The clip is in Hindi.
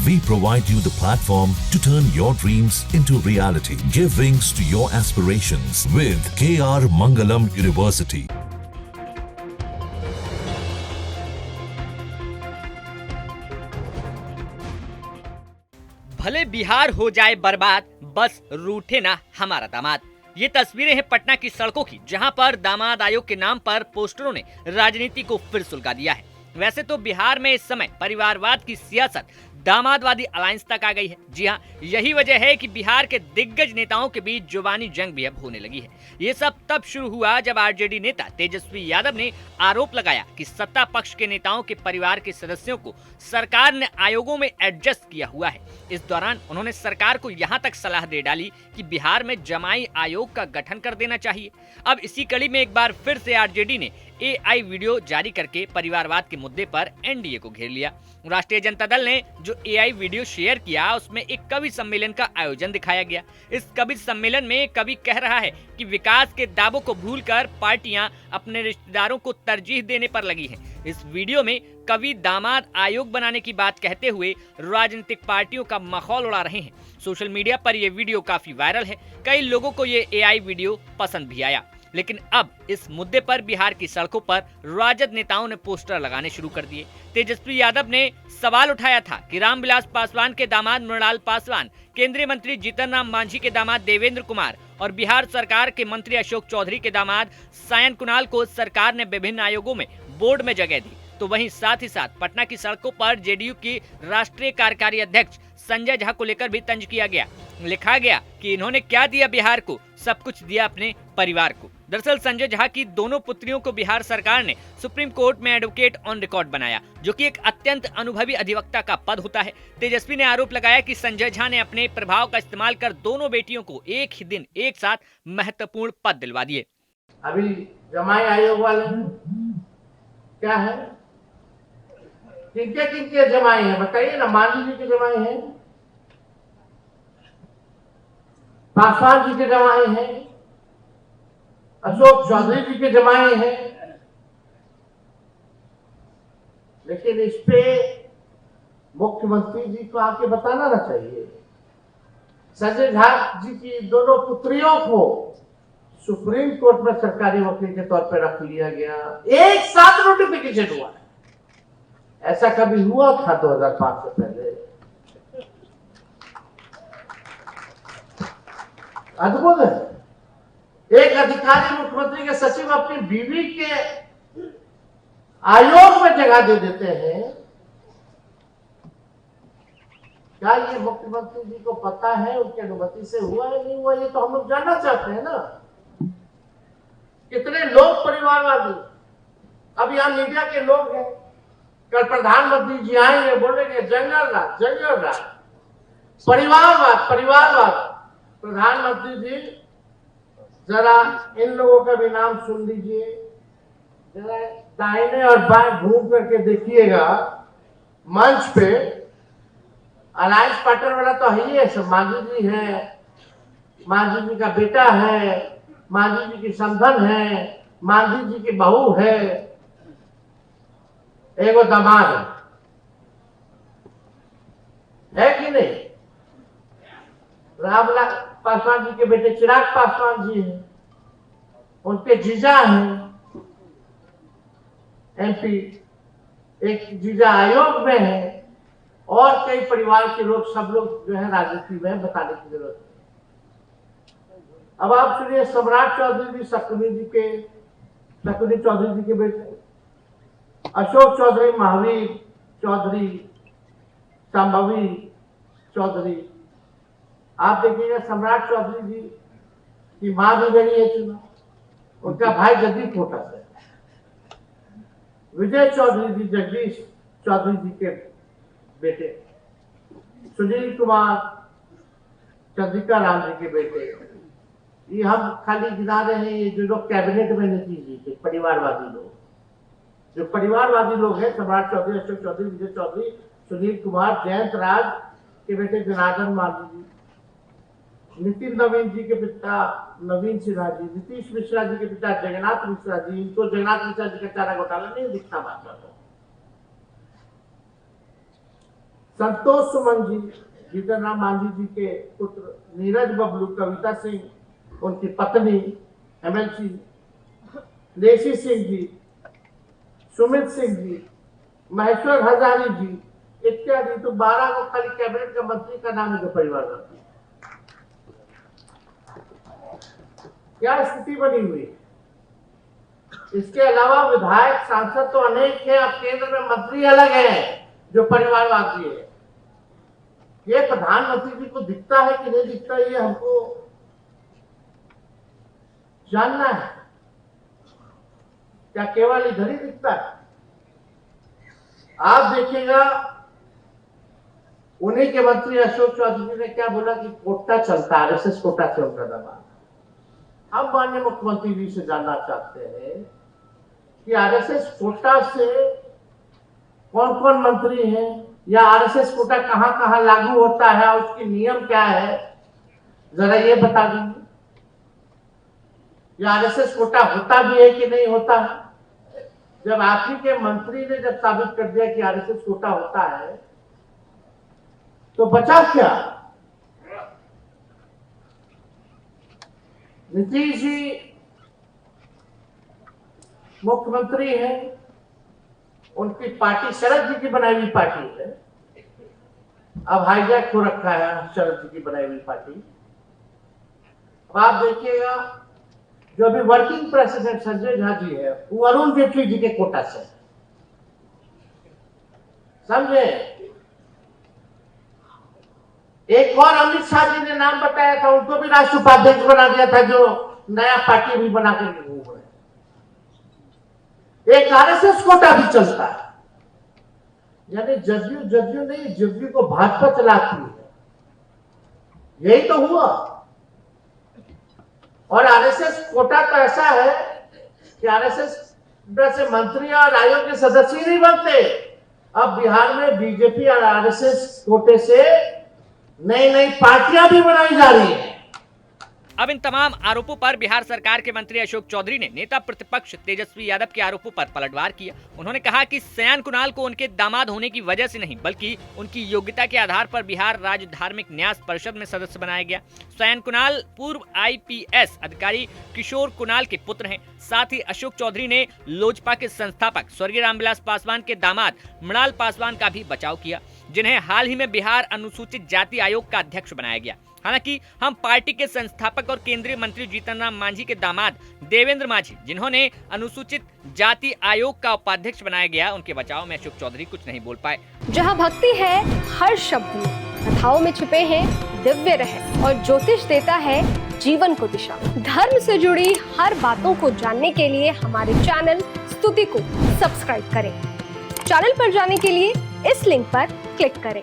We provide you the platform to turn your dreams into reality. Give wings to your aspirations with KR Mangalam University. भले बिहार हो जाए बर्बाद, बस रूठे ना हमारा दामाद। ये तस्वीरें हैं पटना की सड़कों की, जहां पर दामाद आयोग के नाम पर पोस्टरों ने राजनीति को फिर सुलगा दिया है। वैसे तो बिहार में इस समय परिवारवाद की सियासत दामादवादी अलायंस तक आ गई है। जी हाँ, यही वजह है कि बिहार के दिग्गज नेताओं के बीच जुबानी जंग भी अब होने लगी है। ये सब तब शुरू हुआ जब आरजेडी नेता तेजस्वी यादव ने आरोप लगाया कि सत्ता पक्ष के नेताओं के परिवार के सदस्यों को सरकार ने आयोगों में एडजस्ट किया हुआ है। इस दौरान उन्होंने सरकार को यहाँ तक सलाह दे डाली कि बिहार में जमाई आयोग का गठन कर देना चाहिए। अब इसी कड़ी में एक बार फिर से आरजेडी ने एआई वीडियो जारी करके परिवारवाद के मुद्दे पर एनडीए को घेर लिया। राष्ट्रीय जनता दल ने जो एआई वीडियो शेयर किया, उसमें एक कवि सम्मेलन का आयोजन दिखाया गया। इस कवि सम्मेलन में कवि कह रहा है कि विकास के दावों को भूलकर पार्टियां अपने रिश्तेदारों को तरजीह देने पर लगी हैं। इस वीडियो में कवि दामाद आयोग बनाने की बात कहते हुए राजनीतिक पार्टियों का मखौल उड़ा रहे हैं। सोशल मीडिया पर यह वीडियो काफी वायरल है। कई लोगों को ये एआई वीडियो पसंद भी आया। लेकिन अब इस मुद्दे पर बिहार की सड़कों पर राजद नेताओं ने पोस्टर लगाने शुरू कर दिए। तेजस्वी यादव ने सवाल उठाया था कि रामविलास पासवान के दामाद मृणाल पासवान, केंद्रीय मंत्री जीतन राम मांझी के दामाद देवेंद्र कुमार और बिहार सरकार के मंत्री अशोक चौधरी के दामाद सायन कुणाल को सरकार ने विभिन्न आयोगों में बोर्ड में जगह दी। तो वहीं साथ ही साथ पटना की सड़कों पर जेडीयू की राष्ट्रीय कार्यकारी अध्यक्ष संजय झा को लेकर भी तंज किया गया। लिखा गया कि इन्होंने क्या दिया बिहार को, सब कुछ दिया अपने परिवार को। दरअसल संजय झा की दोनों पुत्रियों को बिहार सरकार ने सुप्रीम कोर्ट में एडवोकेट ऑन रिकॉर्ड बनाया, जो कि एक अत्यंत अनुभवी अधिवक्ता का पद होता है। तेजस्वी ने आरोप लगाया कि संजय झा ने अपने प्रभाव का इस्तेमाल कर दोनों बेटियों को एक ही दिन एक साथ महत्वपूर्ण पद दिलवा दिए। अभी जमाई आयोग वाले क्या है, किनके किनके जमाई है बताइए ना। मांझी जी के जमाई है, पासवान जी के जमाई है, अशोक चौधरी जी के जमाई है। लेकिन इस पे मुख्यमंत्री जी को आके बताना ना चाहिए। संजय झा जी की दोनों पुत्रियों को सुप्रीम कोर्ट में सरकारी वकील के तौर पर रख लिया गया, एक साथ नोटिफिकेशन हुआ है। ऐसा कभी हुआ था 2005 से पहले? अद्भुत है। एक अधिकारी मुख्यमंत्री के सचिव अपनी बीवी के आयोग में जगह दे देते हैं। क्या ये मुख्यमंत्री जी को पता है उनकी अनुमति से हुआ है नहीं हुआ? ये तो हम लोग जानना चाहते हैं ना। कितने लोग परिवारवादी, अब यहाँ मीडिया के लोग हैं। कल प्रधानमंत्री जी आएंगे, बोलेंगे जंगल राज, जंगल राज, परिवारवाद, परिवारवाद। प्रधानमंत्री जी जरा इन लोगों का भी नाम सुन लीजिए, जरा दाहिने और बाएं घूम करके देखिएगा। मंच पे अलायंस पार्टनर वाला तो है ही है, सब मांझी जी है, मांझी जी का बेटा है, मांझी जी की समधन है, मांझी जी की बहू है, एगो दामाद है कि नहीं? रामविलास पासवान जी के बेटे चिराग पासवान जी हैं, उनके जीजा हैं एमपी, एक जीजा आयोग में है, और कई परिवार के लोग, सब लोग जो है राजनीति में बताने की जरूरत है। अब आप सुनिए, सम्राट चौधरी जी शकुनी चौधरी जी के बेटे, अशोक चौधरी, महावीर चौधरी, संभवी चौधरी। आप देखिएगा सम्राट चौधरी जी की मां भी गई है चुना, उनका भाई जगदीप होता है। विजय चौधरी जी जगदीश चौधरी जी के बेटे, सुनील कुमार चंद्रिका राम जी के बेटे। ये हम खाली गिना रहे हैं, ये जो लोग कैबिनेट में नीतीश जी के परिवारवादी लोग, जो परिवारवादी लोग हैं, सम्राट चौधरी, अशोक चौधरी, विजय चौधरी, सुनील कुमार, जयंत राज के बेटे जनार्दन मांझी जी, नितिन नवीन जी के पिता नवीन सिन्हा जी, नीतीश मिश्रा जी के पिता जगन्नाथ मिश्रा जी। इनको जगन्नाथ मिश्रा जी का चारा घोटाला नहीं दिखता बात। संतोष सुमन जी, जीतन राम मांझी जी के पुत्र, नीरज बबलू, कविता सिंह, उनकी पत्नी एमएलसी, लेसी सिंह जी, सुमित सिंह जी, महेश्वर हजारी जी इत्यादि। तो 12 को खाली कैबिनेट का मंत्री का नाम है जो परिवार का। क्या स्थिति बनी हुई है? इसके अलावा विधायक सांसद तो अनेक हैं, अब केंद्र में मंत्री अलग हैं जो परिवारवादी है। ये प्रधानमंत्री जी को दिखता है कि नहीं दिखता, ये हमको जानना है। क्या केवल इधर ही दिखता है? आप देखिएगा, उन्हीं के मंत्री अशोक चौधरी ने क्या बोला कि कोटा चलता, आरएसएस कोटा से उनका दबाव। हम माननीय मुख्यमंत्री जी से जानना चाहते हैं कि आरएसएस कोटा से कौन कौन मंत्री हैं, या आरएसएस कोटा कहां कहां लागू होता है और उसके नियम क्या है, जरा ये बता दीजिए। या आरएसएस कोटा होता भी है कि नहीं होता है? जब आप ही के मंत्री ने जब साबित कर दिया कि आरएसएस कोटा होता है, तो बचा क्या? नीतीश जी मुख्यमंत्री हैं, उनकी पार्टी शरद जी की बनाई हुई पार्टी है। अब हाईजैक हो रखा है शरद जी की बनाई हुई पार्टी। अब आप देखिएगा, जो अभी वर्किंग प्रेसिडेंट संजय झा जी है, वो अरुण जेटली जी के कोटा से, समझे? एक और अमित शाह जी ने नाम बताया था, उनको भी राष्ट्रीय उपाध्यक्ष बना दिया था, जो नया पार्टी भी बना कर घूम रहे। एक आरएसएस कोटा भी चलता है, यानी जदयू नहीं, जदयू को भाजपा चलाती है। यही तो हुआ। और आरएसएस कोटा तो ऐसा है कि आरएसएस से मंत्री और आयोग के सदस्य नहीं बनते। अब बिहार में बीजेपी और आरएसएस कोटे से नई नई पार्टियां भी बनाई जा रही हैं। अब इन तमाम आरोपों पर बिहार सरकार के मंत्री अशोक चौधरी ने नेता प्रतिपक्ष तेजस्वी यादव के आरोपों पर पलटवार किया। उन्होंने कहा कि सयान कुणाल को उनके दामाद होने की वजह से नहीं, बल्कि उनकी योग्यता के आधार पर बिहार राज्य धार्मिक न्यास परिषद में सदस्य बनाया गया। सयान कुणाल पूर्व आईपीएस अधिकारी किशोर कुणाल के पुत्र हैं। साथ ही अशोक चौधरी ने लोजपा के संस्थापक स्वर्गीय रामविलास पासवान के दामाद मृणाल पासवान का भी बचाव किया, जिन्हें हाल ही में बिहार अनुसूचित जाति आयोग का अध्यक्ष बनाया गया। हालांकि हम पार्टी के संस्थापक और केंद्रीय मंत्री जीतन राम मांझी के दामाद देवेंद्र मांझी, जिन्होंने अनुसूचित जाति आयोग का उपाध्यक्ष बनाया गया, उनके बचाव में अशोक चौधरी कुछ नहीं बोल पाए। जहां भक्ति है हर शब्द में, कथाओं में छुपे हैं दिव्य रहस्य और ज्योतिष देता है जीवन को दिशा। धर्म से जुड़ी हर बातों को जानने के लिए हमारे चैनल स्तुति को सब्सक्राइब करें। चैनल पर जाने के लिए इस लिंक पर क्लिक करें।